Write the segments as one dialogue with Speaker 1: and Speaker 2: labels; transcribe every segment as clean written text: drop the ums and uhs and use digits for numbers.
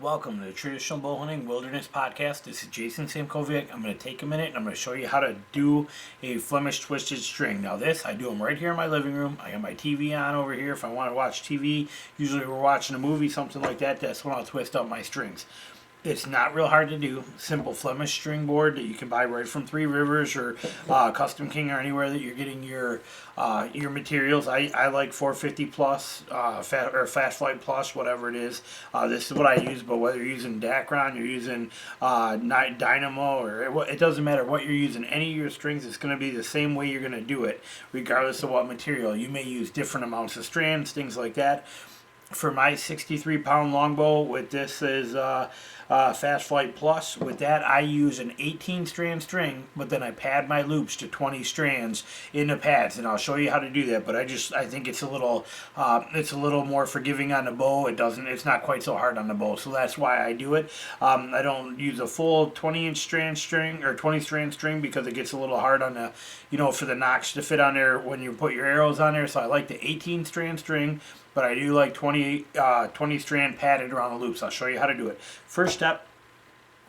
Speaker 1: Welcome to the Traditional Bowhunting Wilderness Podcast. This is Jason Samkovic. I'm going to take a minute and I'm going to show you how to do a Flemish twisted string. Now this, I do them right here in my living room. I got my TV on over here. If I want to watch TV, usually we're watching a movie, something like that, that's when I'll twist up my strings. It's not real hard to do. Simple Flemish string board that you can buy right from Three Rivers or Custom King or anywhere that you're getting your materials. I like 450 plus Fast Flight Plus, whatever it is. This is what I use. But whether you're using Dacron, you're using Dynamo, or it doesn't matter what you're using. Any of your strings, it's going to be the same way you're going to do it, regardless of what material. You may use different amounts of strands, things like that. For my 63-pound longbow, with this is Fast Flight Plus. With that, I use an 18-strand string, but then I pad my loops to 20 strands in the pads, and I'll show you how to do that. But I think it's a little more forgiving on the bow. It's not quite so hard on the bow, so that's why I do it. I don't use a full 20-inch strand string or 20-strand string because it gets a little hard on the, for the notch to fit on there when you put your arrows on there. So I like the 18-strand string. But I do like 20 strand padded around the loops. I'll show you how to do it. First step,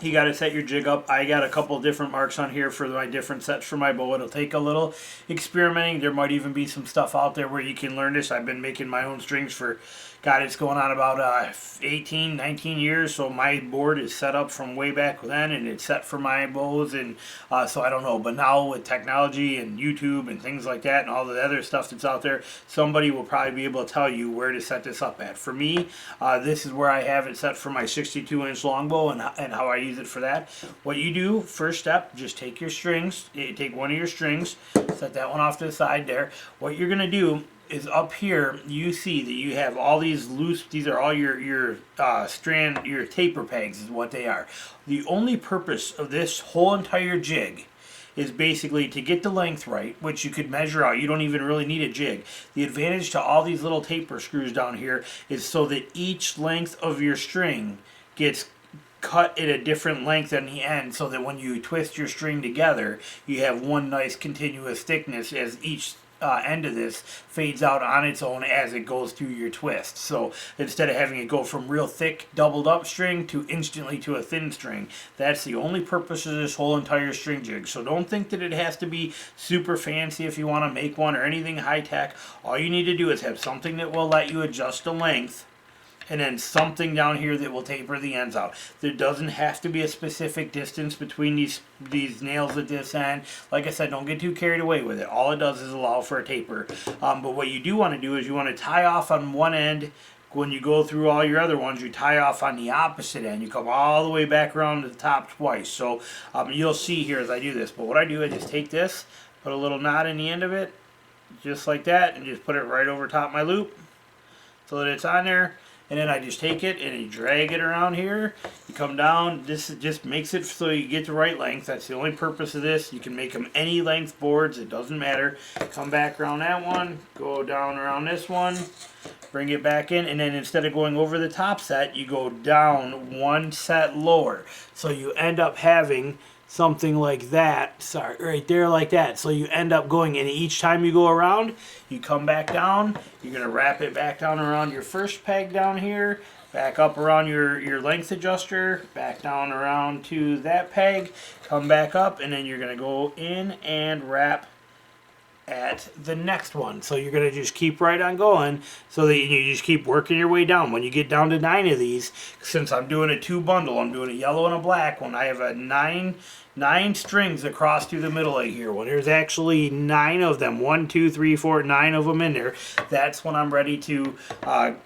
Speaker 1: you got to set your jig up. I got a couple different marks on here for my different sets for my bow. It'll take a little experimenting. There might even be some stuff out there where you can learn this. I've been making my own strings for, God, it's going on about 18, 19 years. So my board is set up from way back then, and it's set for my bows. And so I don't know. But now with technology and YouTube and things like that and all the other stuff that's out there, somebody will probably be able to tell you where to set this up at. For me, this is where I have it set for my 62-inch longbow and how I use it for that. What you do, first step, just take your strings, take one of your strings, set that one off to the side there. What you're going to do is up here, you see that you have all these loose, these are all your strand, your taper pegs is what they are. The only purpose of this whole entire jig is basically to get the length right, which you could measure out. You don't even really need a jig. The advantage to all these little taper screws down here is so that each length of your string gets cut at a different length on the end, so that when you twist your string together, you have one nice continuous thickness as each end of this fades out on its own as it goes through your twist. So instead of having it go from real thick doubled up string to instantly to a thin string, that's the only purpose of this whole entire string jig. So don't think that it has to be super fancy if you want to make one or anything high tech. All you need to do is have something that will let you adjust the length, and then something down here that will taper the ends out. There doesn't have to be a specific distance between these nails at this end. Like I said, don't get too carried away with it. All it does is allow for a taper. But what you do want to do is you want to tie off on one end. When you go through all your other ones, you tie off on the opposite end. You come all the way back around to the top twice. So you'll see here as I do this. But what I do is just take this, put a little knot in the end of it, just like that, and just put it right over top my loop so that it's on there. And then I just take it and you drag it around here. You come down. This just makes it so you get the right length. That's the only purpose of this. You can make them any length boards. It doesn't matter. Come back around that one. Go down around this one. Bring it back in. And then instead of going over the top set, you go down one set lower. So you end up having something like that, sorry, right there like that. So you end up going, and each time you go around, you come back down, you're going to wrap it back down around your first peg down here, back up around your length adjuster, back down around to that peg, come back up, and then you're going to go in and wrap at the next one. So you're going to just keep right on going so that you just keep working your way down. When you get down to 9 of these, since I'm doing a 2 bundle, I'm doing a yellow and a black one, I have a 9 strings across through the middle of here. Well, there's actually 9 of them. 1, 2, 3, 4, 9 of them in there. That's when I'm ready to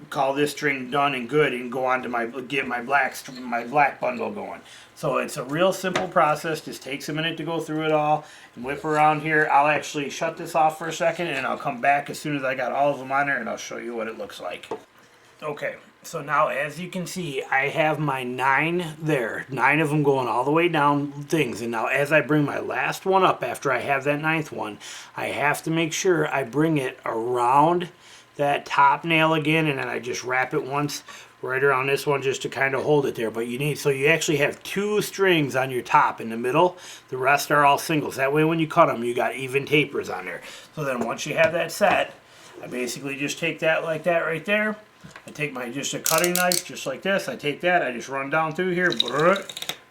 Speaker 1: call this string done and good and go on to get my black bundle going. So it's a real simple process. Just takes a minute to go through it all and whip around here. I'll actually shut this off for a second and I'll come back as soon as I got all of them on there and I'll show you what it looks like. Okay, so now as you can see, I have my 9 there. 9 of them going all the way down things. And now as I bring my last one up after I have that 9th one, I have to make sure I bring it around that top nail again, and then I just wrap it once right around this one just to kind of hold it there. But so you actually have 2 strings on your top in the middle. The rest are all singles. That way when you cut them, you got even tapers on there. So then once you have that set, I basically just take that like that right there, I take my just a cutting knife, just like this. I take that, I just run down through here,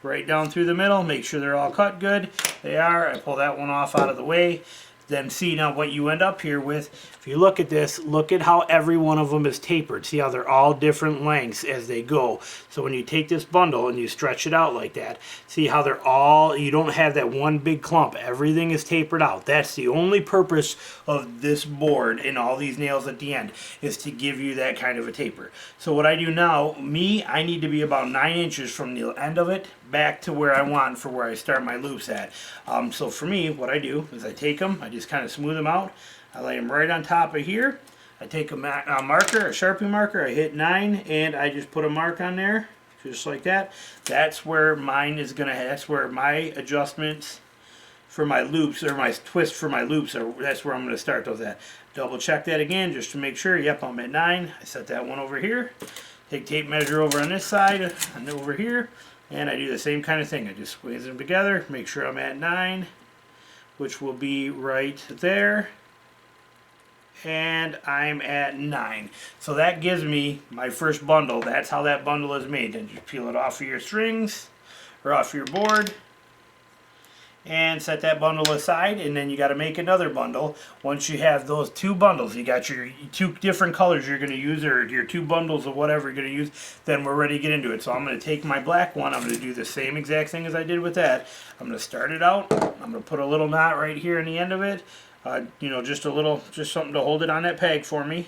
Speaker 1: right down through the middle, make sure they're all cut good. They are. I pull that one off out of the way. Then see now what you end up here with. If you look at this, look at how every one of them is tapered. See how they're all different lengths as they go. So when you take this bundle and you stretch it out like that, see how they're all, you don't have that one big clump. Everything is tapered out. That's the only purpose of this board and all these nails at the end, is to give you that kind of a taper. So what I do now, I need to be about 9 inches from the end of it back to where I want for where I start my loops at. So for me, what I do is I take them, I just kind of smooth them out. I lay them right on top of here. I take a marker, a Sharpie marker, I hit 9, and I just put a mark on there, just like that. That's where mine is gonna, that's where my adjustments for my loops, or my twist for my loops, that's where I'm gonna start those at. Double check that again, just to make sure, yep, I'm at 9. I set that one over here. Take tape measure over on this side, and over here. And I do the same kind of thing. I just squeeze them together, make sure I'm at 9, which will be right there. And I'm at 9. So that gives me my first bundle. That's how that bundle is made. Then you peel it off of your strings, or off your board, and set that bundle aside, and then you got to make another bundle. Once you have those 2 bundles, you got your 2 different colors you're going to use, or your 2 bundles of whatever you're going to use, then we're ready to get into it. So I'm going to take my black one, I'm going to do the same exact thing as I did with that. I'm going to start it out, I'm going to put a little knot right here in the end of it, you know, just a little, just something to hold it on that peg for me,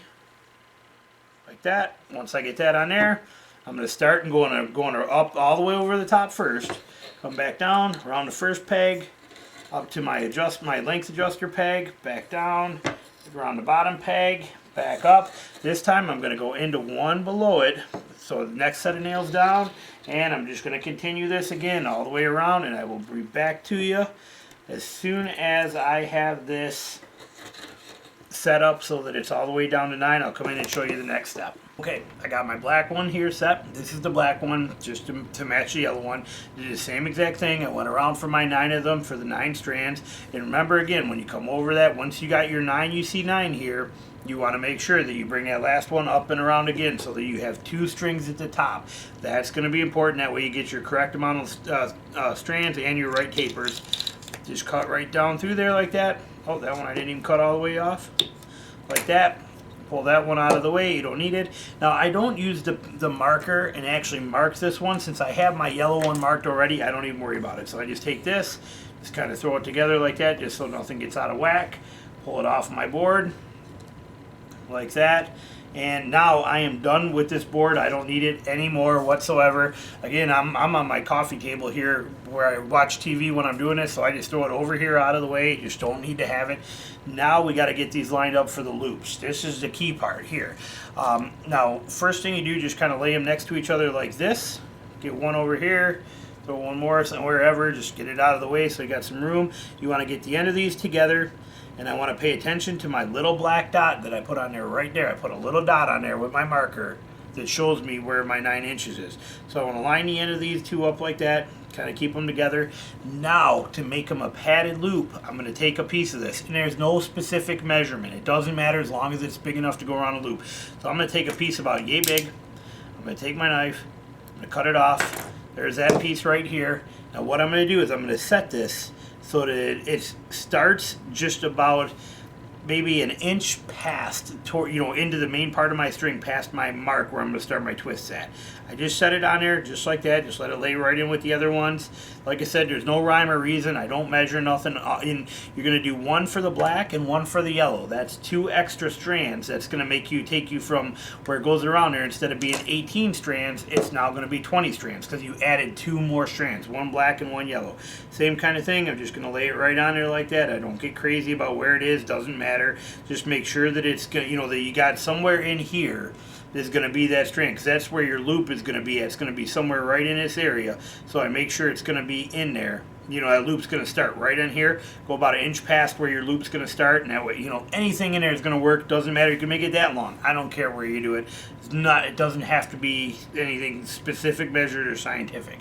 Speaker 1: like that. Once I get that on there, I'm going to start and going up all the way over the top first. Come back down around the first peg, up to my length adjuster peg, back down around the bottom peg, back up. This time I'm going to go into one below it, so the next set of nails down, and I'm just going to continue this again all the way around, and I will be back to you as soon as I have this set up so that it's all the way down to 9. I'll come in and show you the next step. Okay, I got my black one here set. This is the black one, just to match the yellow one. Did the same exact thing. I went around for my 9 of them for the 9 strands. And remember again, when you come over that, once you got your 9, you see 9 here, you want to make sure that you bring that last one up and around again so that you have 2 strings at the top. That's going to be important. That way you get your correct amount of strands and your right tapers. Just cut right down through there like that. Oh, that one I didn't even cut all the way off. Like that. Pull that one out of the way, you don't need it. Now I don't use the marker and actually mark this one. Since I have my yellow one marked already, I don't even worry about it. So I just take this, just kind of throw it together like that, just so nothing gets out of whack. Pull it off my board, like that. And now I am done with this board. I don't need it anymore whatsoever. Again, I'm on my coffee table here where I watch TV when I'm doing this, so I just throw it over here out of the way. You just don't need to have it. Now we got to get these lined up for the loops. This is the key part here. Now, first thing you do, just kind of lay them next to each other like this. Get one over here, throw one more wherever, just get it out of the way so you got some room. You want to get the end of these together. And I want to pay attention to my little black dot that I put on there right there. I put a little dot on there with my marker that shows me where my 9 inches is. So I want to line the end of these 2 up like that, kind of keep them together. Now, to make them a padded loop, I'm going to take a piece of this. And there's no specific measurement. It doesn't matter as long as it's big enough to go around a loop. So I'm going to take a piece about yay big. I'm going to take my knife. I'm going to cut it off. There's that piece right here. Now what I'm going to do is I'm going to set this so that it starts just about maybe an inch past, into the main part of my string, past my mark where I'm going to start my twists at. I just set it on there just like that. Just let it lay right in with the other ones. Like I said, there's no rhyme or reason. I don't measure nothing. You're going to do one for the black and one for the yellow. That's 2 extra strands. That's going to take you from where it goes around there. Instead of being 18 strands, it's now going to be 20 strands because you added 2 more strands, one black and one yellow. Same kind of thing. I'm just going to lay it right on there like that. I don't get crazy about where it is. Doesn't matter. Just make sure that it's that you got somewhere in here is going to be that string, because that's where your loop is going to be. It's going to be somewhere right in this area. So I make sure it's going to be in there. That loop's going to start right in here. Go about an inch past where your loop's going to start, and that way, anything in there is going to work. Doesn't matter. You can make it that long. I don't care where you do it. It doesn't have to be anything specific, measured, or scientific.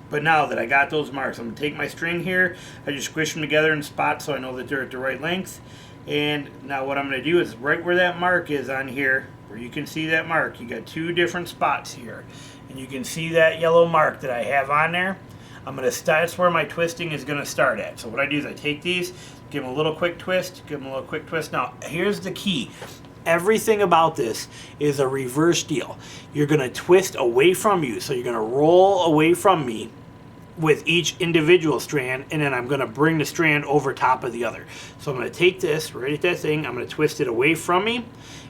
Speaker 1: But now that I got those marks, I'm going to take my string here. I just squish them together in spots so I know that they're at the right length. And now what I'm going to do is right where that mark is on here, where you can see that mark, you got two different spots here. And you can see that yellow mark that I have on there. That's where my twisting is gonna start at. So what I do is I take these, give them a little quick twist, give them a little quick twist. Now, here's the key. Everything about this is a reverse deal. You're gonna twist away from you. So you're gonna roll away from me with each individual strand, and then I'm gonna bring the strand over top of the other. So I'm gonna take this, right at that thing, I'm gonna twist it away from me,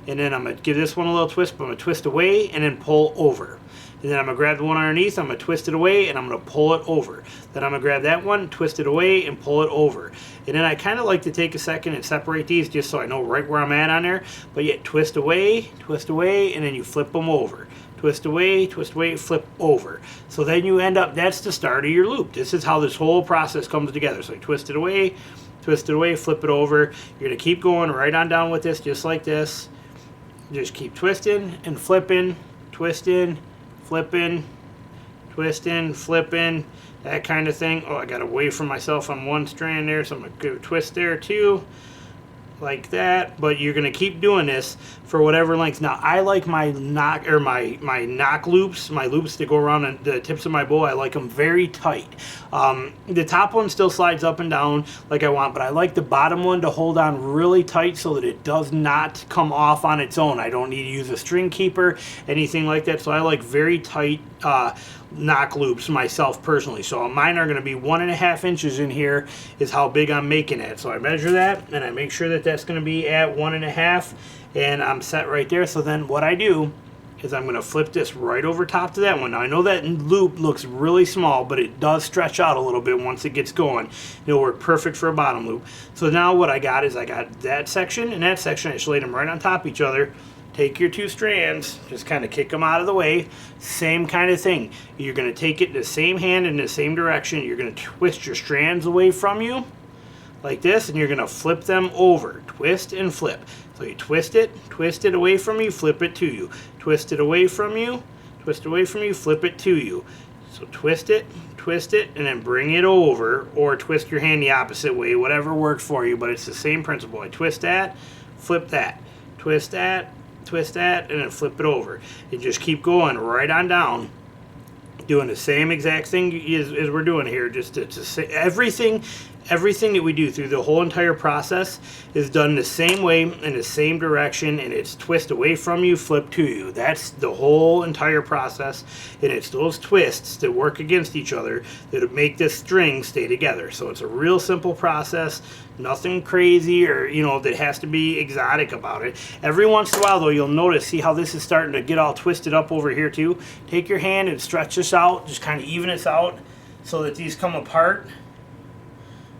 Speaker 1: and then I'm gonna give this one a little twist, but I'm gonna twist away and then pull over. And then I'm gonna grab the one underneath, I'm gonna twist it away, and I'm gonna pull it over. Then I'm gonna grab that one, twist it away, and pull it over. And then I kind of like to take a second and separate these just so I know right where I'm at on there. But yet twist away, and then you flip them over. Twist away, flip over. So then you end up, that's the start of your loop. This is how this whole process comes together. So you twist it away, flip it over. You're gonna keep going right on down with this, just like this. Just keep twisting and flipping, twisting, flipping, twisting, flipping, that kind of thing. Oh, I got away from myself on one strand there, so I'm gonna give a twist there too, like that. But you're gonna keep doing this for whatever length. Now, I like my knock loops, my loops that go around the tips of my bow. I like them very tight. The top one still slides up and down like I want, but I like the bottom one to hold on really tight so that it does not come off on its own. I don't need to use a string keeper, anything like that. So I like very tight knock loops myself personally. So mine are going to be 1.5 inches in here is how big I'm making it. So I measure that and I make sure that that's going to be at 1.5, and I'm set right there. So then what I do is I'm going to flip this right over top to that one. Now I know that loop looks really small, but it does stretch out a little bit once it gets going. It'll work perfect for a bottom loop. So now what I got is I got that section and that section. I just laid them right on top of each other. Take your two strands, just kind of kick them out of the way. Same kind of thing. You're going to take it in the same hand in the same direction. You're going to twist your strands away from you like this, and you're going to flip them over. Twist and flip. So you twist it away from you, flip it to you. Twist it away from you, twist it away from you, flip it to you. So twist it, and then bring it over, or twist your hand the opposite way, whatever works for you, but it's the same principle. I twist that, flip that, twist that, and then flip it over. And just keep going right on down, doing the same exact thing as we're doing here. Just to say everything that we do through the whole entire process is done the same way, in the same direction, and it's twist away from you, flip to you. That's the whole entire process, and it's those twists that work against each other that make this string stay together. So it's a real simple process, nothing crazy or that has to be exotic about it. Every once in a while though, you'll notice, see how this is starting to get all twisted up over here too? Take your hand and stretch this out, just kind of even this out so that these come apart,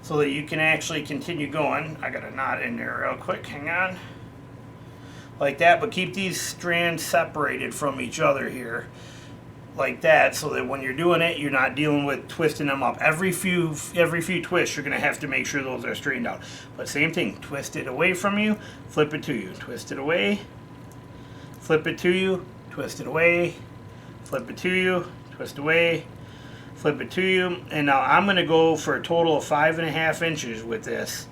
Speaker 1: so that you can actually continue going. I got a knot in there real quick, hang on. Like that, but keep these strands separated from each other here, like that, so that when you're doing it, you're not dealing with twisting them up. Every few twists, you're gonna have to make sure those are straightened out. But same thing, twist it away from you, flip it to you. Twist it away, flip it to you, twist it away, flip it to you, twist away, flip it to you. And now I'm going to go for a total of 5.5 inches with this.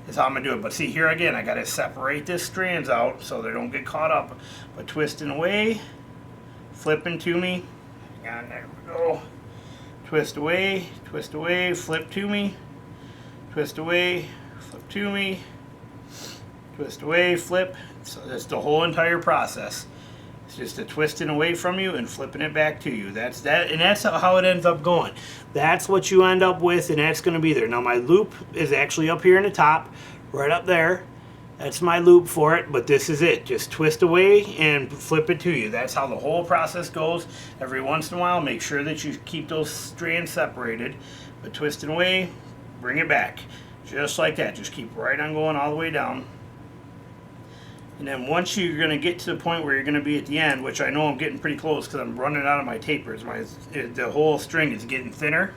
Speaker 1: That's how I'm going to do it. But see, here again, I got to separate this strands out so they don't get caught up. But twisting away, flipping to me. Hang on, there we go. Twist away, flip to me. Twist away, flip to me. Twist away, flip. So that's the whole entire process. It's just a twisting away from you and flipping it back to you. That's that, and that's how it ends up going. That's what you end up with, and that's going to be there. Now my loop is actually up here in the top, right up there. That's my loop for it, but this is it. Just twist away and flip it to you. That's how the whole process goes. Every once in a while, make sure that you keep those strands separated, but twisting away, bring it back. Just like that. Just keep right on going all the way down. And then once you're going to get to the point where you're going to be at the end, which I know I'm getting pretty close because I'm running out of my tapers. The whole string is getting thinner.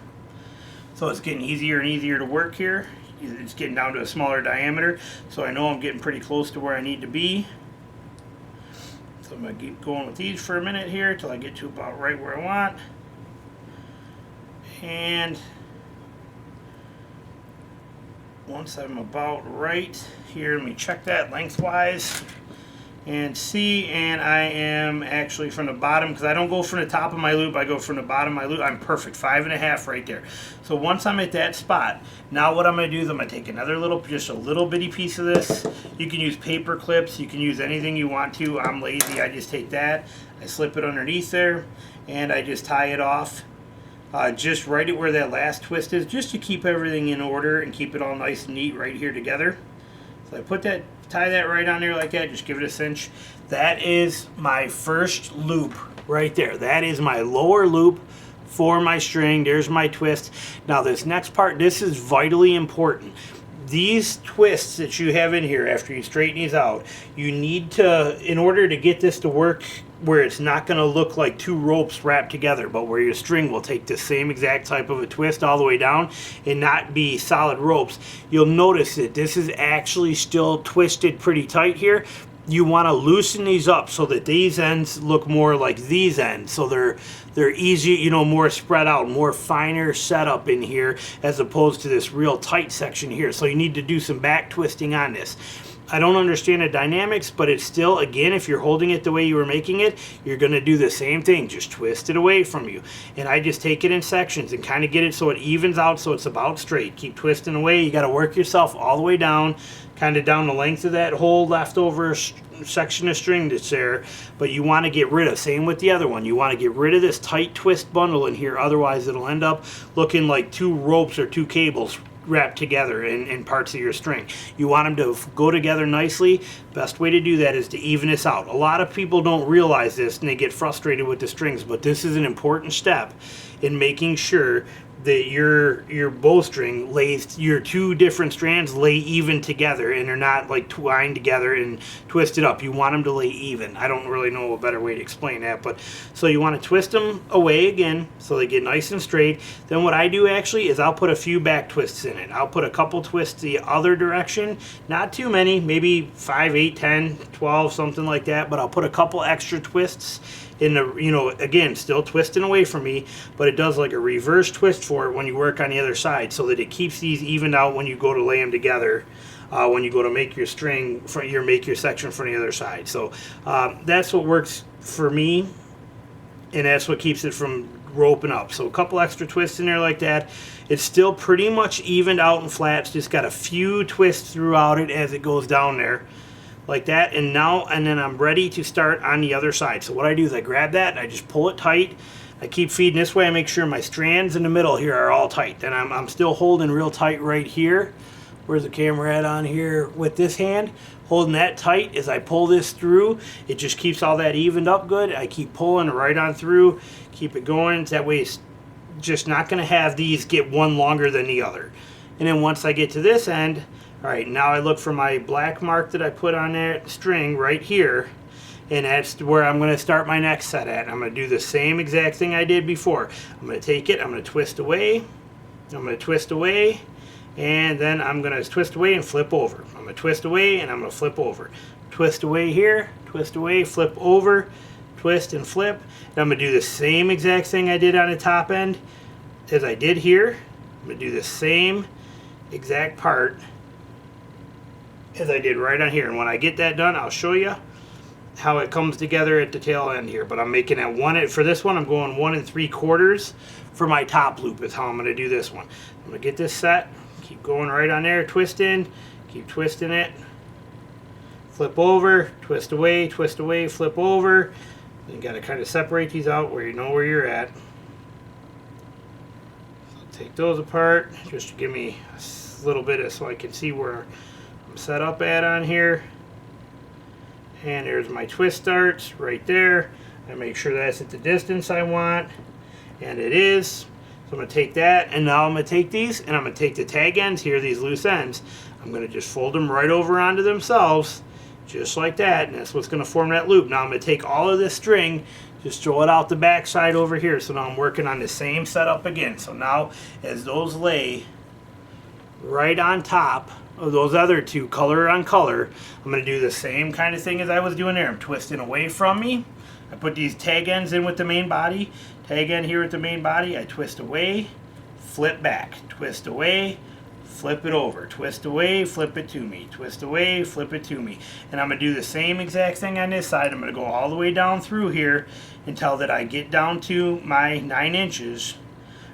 Speaker 1: So it's getting easier and easier to work here. It's getting down to a smaller diameter. So I know I'm getting pretty close to where I need to be. So I'm going to keep going with these for a minute here until I get to about right where I want. And once I'm about right here, let me check that lengthwise. and C, and I am actually from the bottom, because I don't go from the top of my loop, I go from the bottom of my loop. I'm perfect, 5.5 right there. So once I'm at that spot, now what I'm going to do is I'm going to take another little, just a little bitty piece of this. You can use paper clips, you can use anything you want to. I'm lazy, I just take that, I slip it underneath there, and I just tie it off. Just right at where that last twist is, just to keep everything in order and keep it all nice and neat right here together. So I put that, tie that right on there like that, just give it a cinch. That is my first loop right there. That is my lower loop for my string. There's my twist. Now this next part, this is vitally important. These twists that you have in here, after you straighten these out, you need to, in order to get this to work where it's not going to look like two ropes wrapped together, but where your string will take the same exact type of a twist all the way down and not be solid ropes, you'll notice that this is actually still twisted pretty tight here. You want to loosen these up so that these ends look more like these ends, so they're easy, you know, more spread out, more finer setup in here as opposed to this real tight section here. So you need to do some back twisting on this. I don't understand the dynamics, but it's still, again, if you're holding it the way you were making it, you're going to do the same thing, just twist it away from you. And I just take it in sections and kind of get it so it evens out, so it's about straight. Keep twisting away. You got to work yourself all the way down, kind of down the length of that whole leftover section of string that's there, but you want to get rid of, same with the other one, you want to get rid of this tight twist bundle in here, otherwise it'll end up looking like two ropes or two cables wrapped together in parts of your string. You want them to go together nicely. Best way to do that is to even this out. A lot of people don't realize this and they get frustrated with the strings, but this is an important step in making sure that your bowstring lays, your two different strands lay even together and they're not like twined together and twisted up. You want them to lay even. I don't really know a better way to explain that, but so you want to twist them away again so they get nice and straight. Then what I do actually is I'll put a few back twists in it. I'll put a couple twists the other direction, not too many, maybe 5, 8, 10, 12, something like that, but I'll put a couple extra twists in the, you know, again, still twisting away from me, but it does like a reverse twist for it when you work on the other side, so that it keeps these evened out when you go to lay them together, when you go to make your string, make your section from the other side. So that's what works for me, and that's what keeps it from roping up. So a couple extra twists in there like that. It's still pretty much evened out and flat. It's just got a few twists throughout it as it goes down there. Like that, and then I'm ready to start on the other side. So what I do is I grab that and I just pull it tight. I keep feeding this way. I make sure my strands in the middle here are all tight. Then I'm still holding real tight right here. Where's the camera at on here with this hand? Holding that tight as I pull this through. It just keeps all that evened up good. I keep pulling right on through. Keep it going. That way it's just not going to have these get one longer than the other. And then once I get to this end, all right, now I look for my black mark that I put on that string right here, and that's where I'm going to start my next set at. I'm going to do the same exact thing I did before. I'm going to take it, I'm going to twist away, I'm going to twist away, and then I'm going to twist away and flip over. I'm going to twist away and I'm going to flip over. Twist away here, twist away, flip over, twist and flip. And I'm going to do the same exact thing I did on the top end as I did here. I'm going to do the same exact part as I did right on here, and when I get that done I'll show you how it comes together at the tail end here. But I'm making that one, for this one I'm going 1 3/4 for my top loop is how I'm going to do this one. I'm going to get this set, keep going right on there, twist in, keep twisting it, flip over, twist away, flip over. You got to kind of separate these out where you know where you're at. So take those apart just to give me a little bit of, so I can see where set up at on here. And there's my twist starts right there. I make sure that's at the distance I want, and it is. So I'm going to take that, and now I'm going to take these and I'm going to take the tag ends here, these loose ends, I'm going to just fold them right over onto themselves just like that, and that's what's going to form that loop. Now I'm going to take all of this string, just throw it out the back side over here. So now I'm working on the same setup again. So now as those lay right on top of those other two, color on color, I'm going to do the same kind of thing as I was doing there. I'm twisting away from me. I put these tag ends in with the main body, tag end here with the main body, I twist away, flip back, twist away, flip it over, twist away, flip it to me, twist away, flip it to me. And I'm going to do the same exact thing on this side. I'm going to go all the way down through here until that I get down to my 9 inches,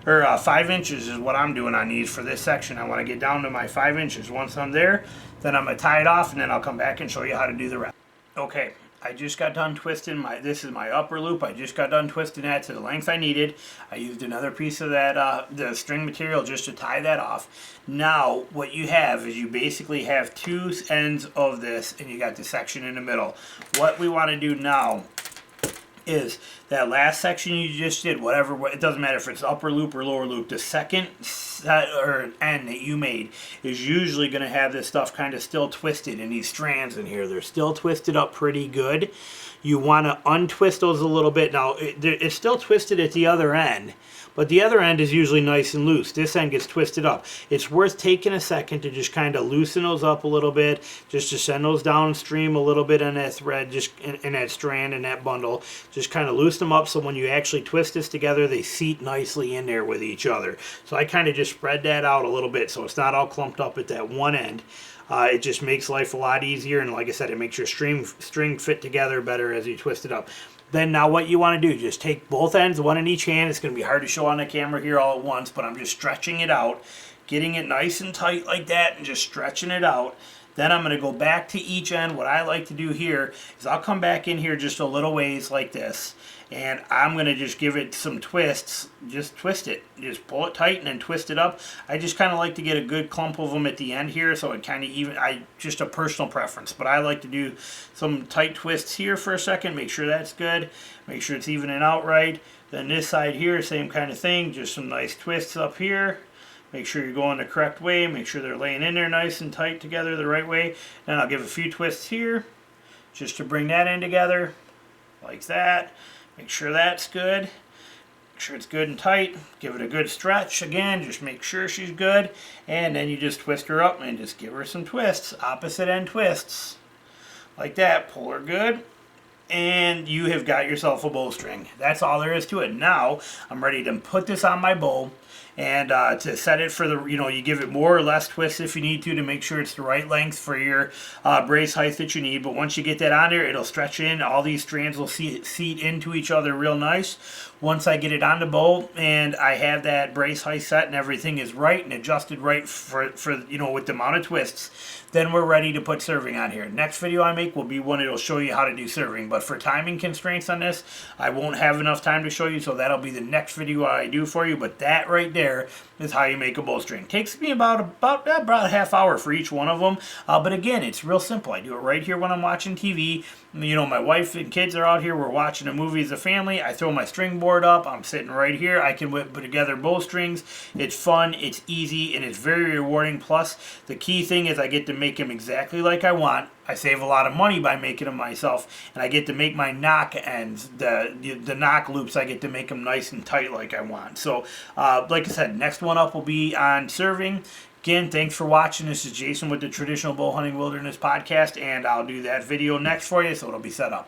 Speaker 1: or 5 inches is what I'm doing on these for this section. I want to get down to my 5 inches. Once I'm there, then I'm going to tie it off, and then I'll come back and show you how to do the rest. Okay, I just got done twisting this is my upper loop. I just got done twisting that to the length I needed. I used another piece of that, the string material, just to tie that off. Now, what you have is you basically have 2 ends of this, and you got the section in the middle. What we want to do now is that last section you just did, whatever, it doesn't matter if it's upper loop or lower loop, the second set or end that you made is usually going to have this stuff kind of still twisted in these strands in here. They're still twisted up pretty good. You want to untwist those a little bit. Now, it's still twisted at the other end, but the other end is usually nice and loose. This end gets twisted up. It's worth taking a second to just kind of loosen those up a little bit, just to send those downstream a little bit on that thread, just in that strand, in that bundle. Just kind of loosen them up so when you actually twist this together, they seat nicely in there with each other. So I kind of just spread that out a little bit so it's not all clumped up at that one end. It just makes life a lot easier, and like I said, it makes your string fit together better as you twist it up. Then now what you want to do, just take both ends, one in each hand. It's going to be hard to show on the camera here all at once, but I'm just stretching it out, getting it nice and tight like that, and just stretching it out. Then I'm going to go back to each end. What I like to do here is I'll come back in here just a little ways like this, and I'm going to just give it some twists. Just twist it. Just pull it tight and then twist it up. I just kind of like to get a good clump of them at the end here, so it kind of just a personal preference. But I like to do some tight twists here for a second. Make sure that's good. Make sure it's evening out right. Then this side here, same kind of thing. Just some nice twists up here. Make sure you're going the correct way. Make sure they're laying in there nice and tight together the right way. Then I'll give a few twists here just to bring that in together like that. Make sure that's good. Make sure it's good and tight. Give it a good stretch again. Just make sure she's good. And then you just twist her up and just give her some twists. Opposite end twists. Like that. Pull her good. And you have got yourself a bowstring. That's all there is to it. Now, I'm ready to put this on my bow. And to set it for the, you give it more or less twists if you need to make sure it's the right length for your brace height that you need. But once you get that on there, it'll stretch in. All these strands will seat into each other real nice. Once I get it on the bow and I have that brace height set and everything is right and adjusted right for with the amount of twists, then we're ready to put serving on here. Next video I make will be one that'll show you how to do serving. But for timing constraints on this, I won't have enough time to show you, so that'll be the next video I do for you. But that right there is how you make a bowstring. Takes me about a half hour for each one of them. But again, it's real simple. I do it right here when I'm watching TV. My wife and kids are out here. We're watching a movie as a family. I throw my string board up. I'm sitting right here. I can put together bowstrings. It's fun. It's easy, and it's very rewarding. Plus, the key thing is I get to make them exactly like I want. I save a lot of money by making them myself, and I get to make my knock ends, the knock loops, I get to make them nice and tight like I want. So, like I said, next one up will be on serving. Again, thanks for watching. This is Jason with the Traditional Bowhunting Wilderness Podcast, and I'll do that video next for you, so it'll be set up.